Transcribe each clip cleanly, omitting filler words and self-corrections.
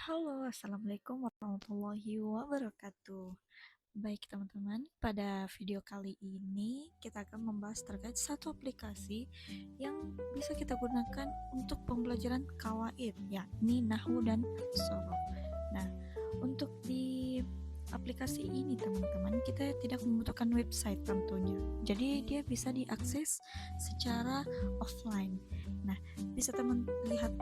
Halo, Assalamualaikum warahmatullahi wabarakatuh. Baik teman-teman, pada video kali ini kita akan membahas terkait satu aplikasi yang bisa kita gunakan untuk pembelajaran kawaid, yakni Nahwu dan Shorof. Nah, untuk di aplikasi ini teman-teman, kita tidak membutuhkan website tentunya. Jadi dia bisa diakses secara offline. Nah, bisa teman lihat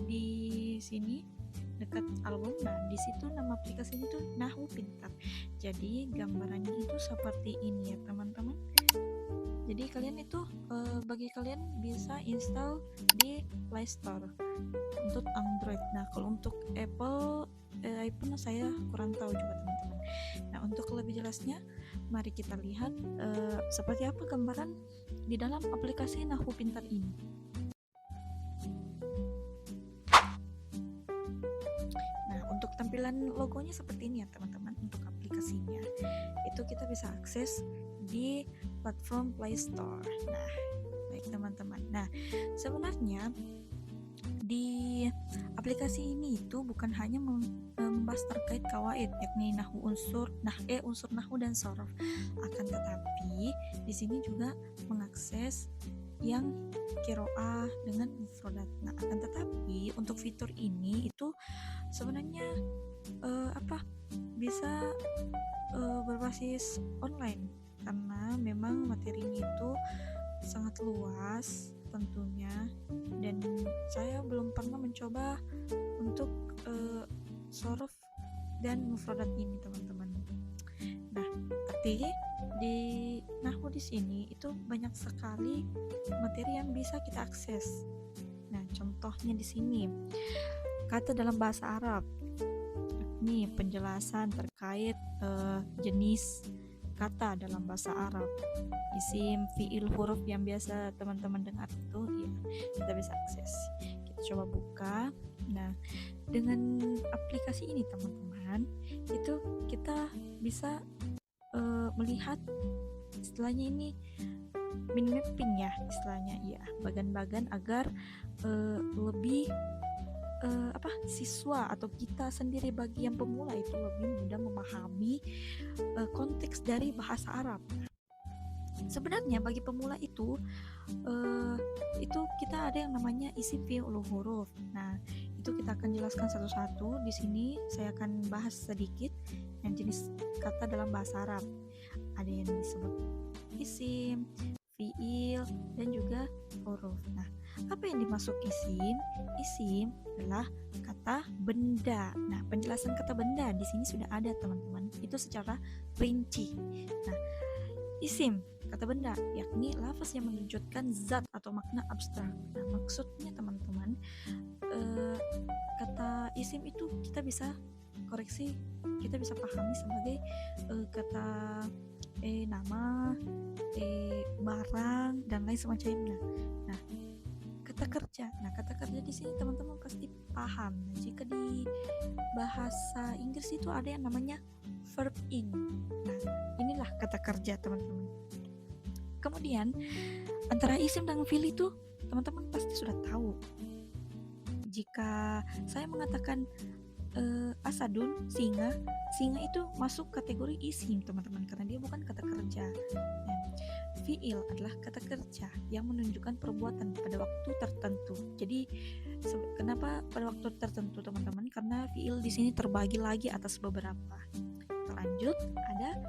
di sini dekat album. Nah, di situ nama aplikasi itu Nahwu Pintar. Jadi gambarannya itu seperti ini ya teman-teman. Jadi kalian itu bagi kalian bisa install di Play Store untuk Android. Nah, kalau untuk Apple iPhone saya kurang tahu juga teman-teman. Nah, untuk lebih jelasnya mari kita lihat seperti apa gambaran di dalam aplikasi Nahwu Pintar ini. Untuk tampilan logonya seperti ini ya teman-teman. Untuk aplikasinya itu kita bisa akses di platform Play Store. Nah, baik teman-teman. Nah, sebenarnya di aplikasi ini itu bukan hanya membahas terkait kawaid, yakni nahwu unsur nahwu dan shorof. Akan tetapi di sini juga mengakses yang kiroah dengan mufradat. Nah, akan tetapi untuk fitur ini itu sebenarnya bisa berbasis online karena memang materinya itu sangat luas tentunya, dan saya belum pernah mencoba untuk shorof dan mufradat ini teman-teman. Nah, tapi di Nahwu di sini itu banyak sekali materi yang bisa kita akses. Nah, contohnya di sini kata dalam bahasa Arab. Nih penjelasan terkait jenis kata dalam bahasa Arab. Isim, fiil, huruf yang biasa teman-teman dengar itu ya kita bisa akses. Kita coba buka. Nah, dengan aplikasi ini teman-teman, itu kita bisa melihat istilahnya ini mind mapping ya istilahnya ya, bagan-bagan agar lebih siswa atau kita sendiri bagi yang pemula itu lebih mudah memahami konteks dari bahasa Arab. Sebenarnya bagi pemula itu kita ada yang namanya isim fi'il huruf. Nah, itu kita akan jelaskan satu-satu. Di sini saya akan bahas sedikit yang jenis kata dalam bahasa Arab. Ada yang disebut isim, fi'il, dan juga huruf. Nah, apa yang dimaksud isim? Isim adalah kata benda. Nah, penjelasan kata benda di sini sudah ada teman-teman. Itu secara rinci. Nah, isim kata benda yakni lafaz yang menunjukkan zat atau makna abstrak. Nah, maksudnya teman-teman, kata isim itu kita bisa koreksi, kita bisa pahami sebagai kata nama, barang, dan lain semacamnya. Nah, kata kerja. Nah, kata kerja di sini teman-teman pasti paham. Nah, jika di bahasa Inggris itu ada yang namanya verb in. Nah, inilah kata kerja teman-teman. Kemudian antara isim dan fi'il itu teman-teman pasti sudah tahu. Jika saya mengatakan asadun, singa itu masuk kategori isim teman-teman karena dia bukan kata kerja. Fi'il adalah kata kerja yang menunjukkan perbuatan pada waktu tertentu. Jadi kenapa pada waktu tertentu teman-teman? Karena fi'il di sini terbagi lagi atas beberapa. Lanjut ada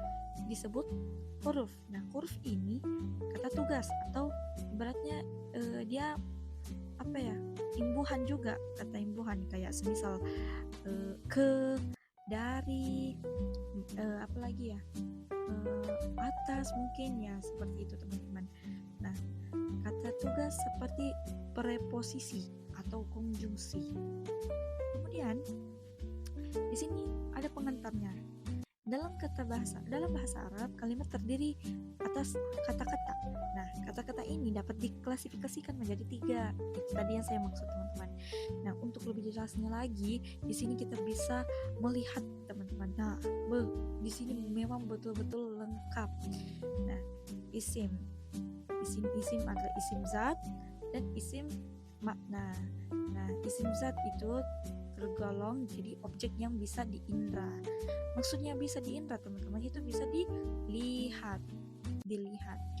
disebut huruf. Nah, huruf ini kata tugas atau ibaratnya dia imbuhan juga, kata imbuhan kayak semisal ke, dari, apalagi ya, atas mungkin ya, seperti itu teman-teman. Nah, kata tugas seperti preposisi atau konjungsi. Kemudian di sini ada pengantarnya. Dalam bahasa Arab, kalimat terdiri atas kata-kata. Nah, kata-kata ini dapat diklasifikasikan menjadi 3. Itu tadi yang saya maksud teman-teman. Nah, untuk lebih jelasnya lagi, di sini kita bisa melihat teman-teman. Nah, di sini memang betul-betul lengkap. Nah, isim adalah isim zat dan isim makna. Nah, isim zat itu tergolong jadi objek yang bisa diindra. Maksudnya bisa diindra teman-teman, itu bisa dilihat.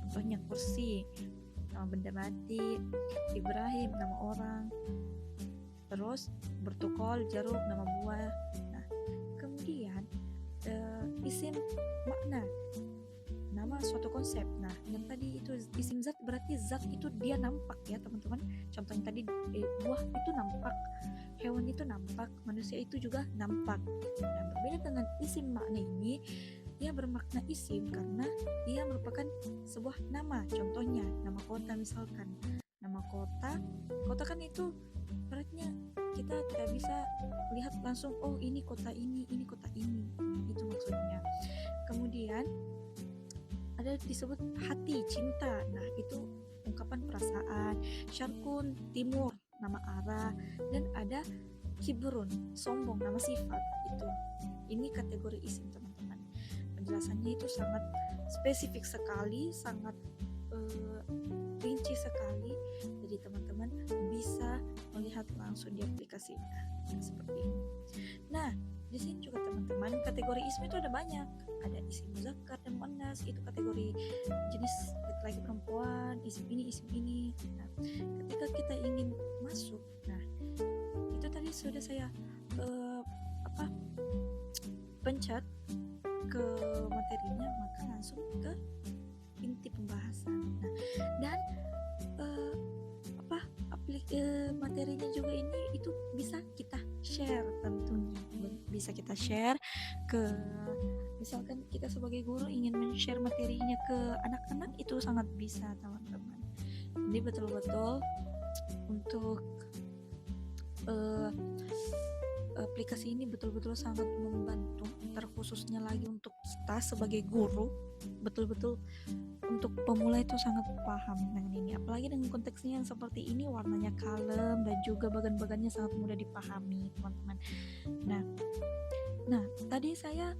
Contohnya kursi, nama benda mati, Ibrahim, nama orang, terus bertukol, jeruk, nama buah. Nah, kemudian isim makna, nama suatu konsep. Nah, yang tadi itu isim zat berarti zat itu dia nampak ya teman-teman. Contohnya tadi buah itu nampak, hewan itu nampak, manusia itu juga nampak. Nah, berbeda dengan isim makna ini, dia bermakna isim karena dia merupakan sebuah nama. Contohnya nama kota misalkan. Nama kota kan itu berarti kita tidak bisa lihat langsung, oh ini kota ini kota ini. Itu maksudnya. Kemudian ada disebut hati, cinta. Nah, itu ungkapan perasaan. Syarkun, timur, nama arah. Dan ada kibrun, sombong, nama sifat. Ini kategori isim teman-teman. Penjelasannya itu sangat spesifik sekali, sangat rinci sekali. Jadi teman-teman bisa melihat langsung di aplikasinya. Seperti ini. Nah, di sini juga teman-teman kategori isim itu ada banyak. Ada isim muzakkar dan muannas, itu kategori jenis laki-laki perempuan, isim ini. Nah, ketika kita ingin masuk, nah itu tadi sudah saya pencet ke materinya, maka langsung ke inti pembahasan. Nah, dan materinya juga ini itu bisa kita share tentunya. Bisa kita share ke, misalkan kita sebagai guru ingin men-share materinya ke anak-anak, itu sangat bisa teman-teman. Jadi betul-betul untuk aplikasi ini betul-betul sangat membantu, terkhususnya lagi untuk kita sebagai guru, betul-betul untuk pemula itu sangat paham dengan ini, apalagi dengan konteksnya yang seperti ini, warnanya kalem dan juga bagan-bagannya sangat mudah dipahami teman-teman. Nah tadi saya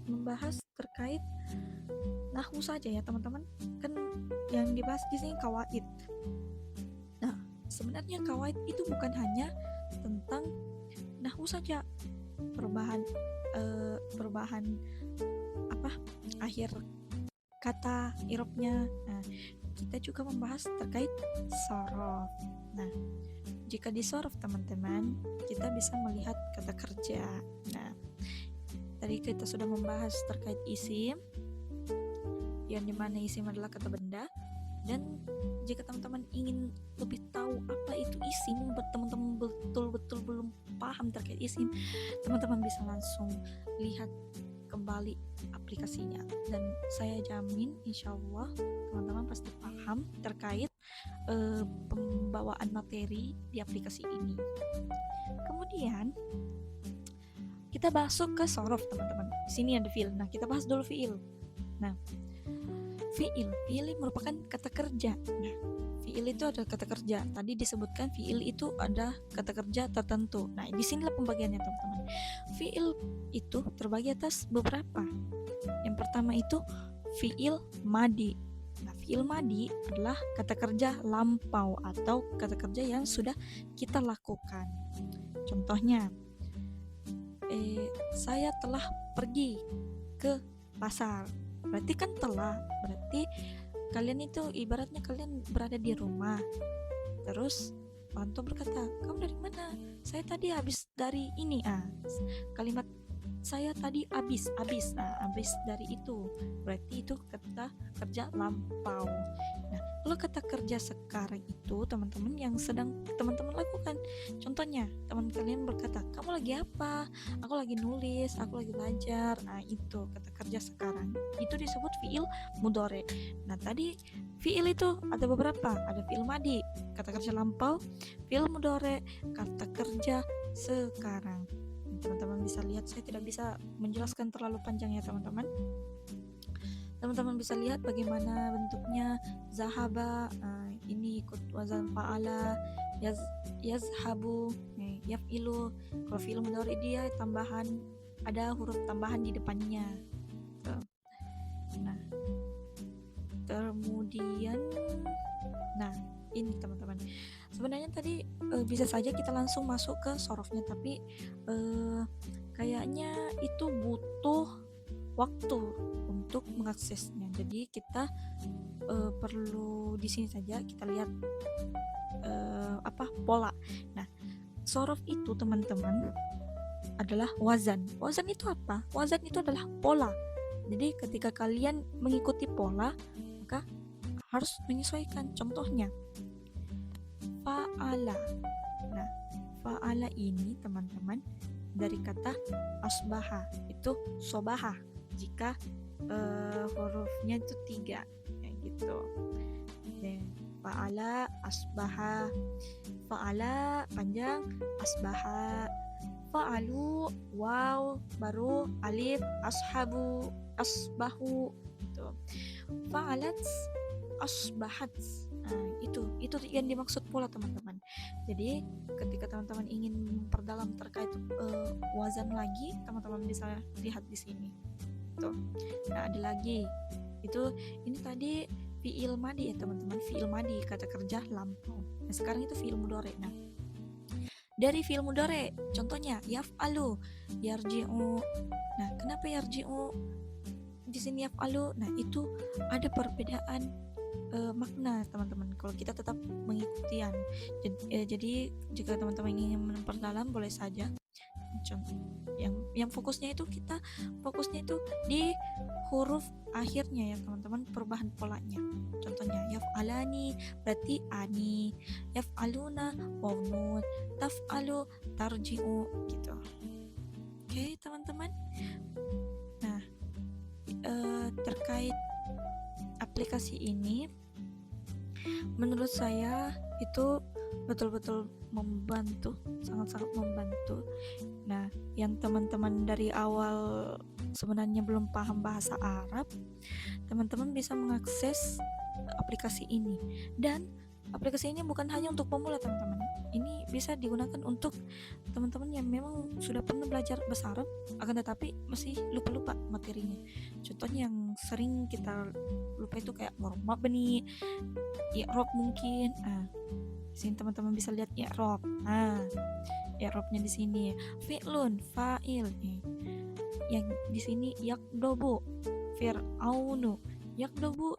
membahas terkait nahwu saja ya teman-teman, kan yang dibahas di sini kawaid. Nah, sebenarnya kawaid itu bukan hanya tentang nahwu saja, perubahan akhir kata, i'rabnya. Nah, kita juga membahas terkait shorof. Nah, jika di shorof teman-teman, kita bisa melihat kata kerja. Nah, tadi kita sudah membahas terkait isim, yang dimana isim adalah kata benda. Dan jika teman-teman ingin lebih tahu apa itu isim, teman-teman betul-betul belum paham terkait isim, teman-teman bisa langsung lihat kembali aplikasinya, dan saya jamin insya Allah teman-teman pasti paham terkait pembawaan materi di aplikasi ini. Kemudian kita masuk ke shorof teman-teman. Di sini ada fiil. Nah, kita bahas dulu fiil. Nah, fiil merupakan kata kerja. Nah, fiil itu adalah kata kerja. Tadi disebutkan fiil itu ada kata kerja tertentu. Nah, di sinilah pembagiannya teman-teman. Fiil itu terbagi atas beberapa. Yang pertama itu fiil madi. Nah, fiil madi adalah kata kerja lampau atau kata kerja yang sudah kita lakukan. Contohnya, saya telah pergi ke pasar. Berarti kan telah, berarti kalian itu ibaratnya kalian berada di rumah. Terus orang tua berkata, kamu dari mana? Saya tadi habis dari ini. Kalimat saya tadi habis. Nah, habis dari itu. Berarti itu kata kerja lampau. Nah, kalau kata kerja sekarang itu teman-teman yang sedang teman-teman lakukan. Contohnya, teman kalian berkata, kamu lagi apa? Aku lagi nulis, aku lagi belajar. Nah, itu kata kerja sekarang. Itu disebut fiil mudhari. Nah, tadi fiil itu ada beberapa. Ada fiil madi, kata kerja lampau, fiil mudhari, kata kerja sekarang. Teman-teman bisa lihat, saya tidak bisa menjelaskan terlalu panjang ya teman-teman. Teman-teman bisa lihat bagaimana bentuknya. Zahaba, ini ikut wazan fa'ala, yazhabu, yaf'ilu. Kalau fi'il mudhari dia tambahan, ada huruf tambahan di depannya. Nah, kemudian ini teman-teman. Sebenarnya tadi bisa saja kita langsung masuk ke sorofnya, tapi kayaknya itu butuh waktu untuk mengaksesnya. Jadi kita perlu di sini saja kita lihat pola. Nah, sorof itu teman-teman adalah wazan. Wazan itu apa? Wazan itu adalah pola. Jadi ketika kalian mengikuti pola, maka harus menyesuaikan. Contohnya, fa'ala. Nah, fa'ala ini teman-teman dari kata asbaha, itu sobaha. Jika hurufnya itu 3, kayak gitu. Dan fa'ala, asbaha. Fa'ala panjang, asbaha. Fa'alu, waw, baru alif, ashabu, asbahu, gitu. Fa'alat, asbahat. Nah, itu yang dimaksud pola teman-teman. Jadi ketika teman-teman ingin memperdalam terkait wazan lagi, teman-teman bisa lihat di sini. Tuh. Nah, ada lagi. Ini tadi fi'il madi ya teman-teman, fi'il madi, kata kerja lampau. Nah, sekarang itu fi'il mudhari. Nah, dari fi'il mudhari, contohnya yaf'alu, yarji'u. Nah, kenapa yarji'u di sini yaf'alu? Nah, itu ada perbedaan makna teman-teman kalau kita tetap mengikutian. Jadi jika teman-teman ingin memperdalam boleh saja. Yang fokusnya itu di huruf akhirnya ya teman-teman, perubahan polanya. Contohnya yaf'alani berarti ani, yaf'aluna waw nun, taf'alu tarji'u, gitu. Oke, teman-teman. Nah, terkait aplikasi ini menurut saya itu betul-betul membantu, sangat-sangat membantu. Nah, yang teman-teman dari awal sebenarnya belum paham bahasa Arab, teman-teman bisa mengakses aplikasi ini. Dan aplikasi ini bukan hanya untuk pemula teman-teman. Ini bisa digunakan untuk teman-teman yang memang sudah pernah belajar bahasa Arab, akan tetapi masih lupa-lupa materinya. Contohnya yang sering kita lupa itu kayak mabni, i'rab mungkin. Di sini teman-teman bisa lihat i'rab. I'rabnya di sini fi'lun, fa'il. Yang di sini yakdobu, fir'aunu. Yakdobu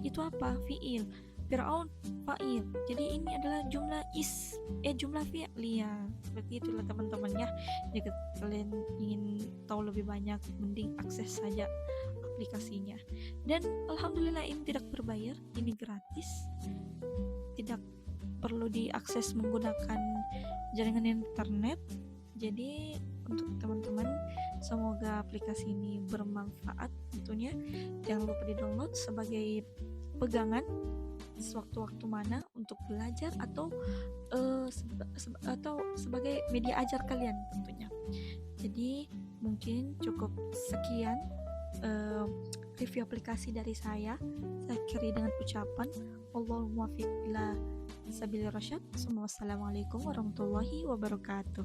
itu apa? Fi'il. Fir'aun fa'il. Jadi ini adalah jumlah fi'liyah. Seperti itulah teman-teman ya. Jika kalian ingin tahu lebih banyak, mending akses saja aplikasinya. Dan alhamdulillah ini tidak berbayar, ini gratis. Tidak perlu diakses menggunakan jaringan internet. Jadi untuk teman-teman, semoga aplikasi ini bermanfaat tentunya. Jangan lupa di-download sebagai pegangan sewaktu-waktu mana untuk belajar atau sebagai media ajar kalian tentunya. Jadi mungkin cukup sekian review aplikasi dari saya. Saya akhiri dengan ucapan Allahumma muwaffiq ila sabilir rasyad. Wassalamualaikum warahmatullahi wabarakatuh.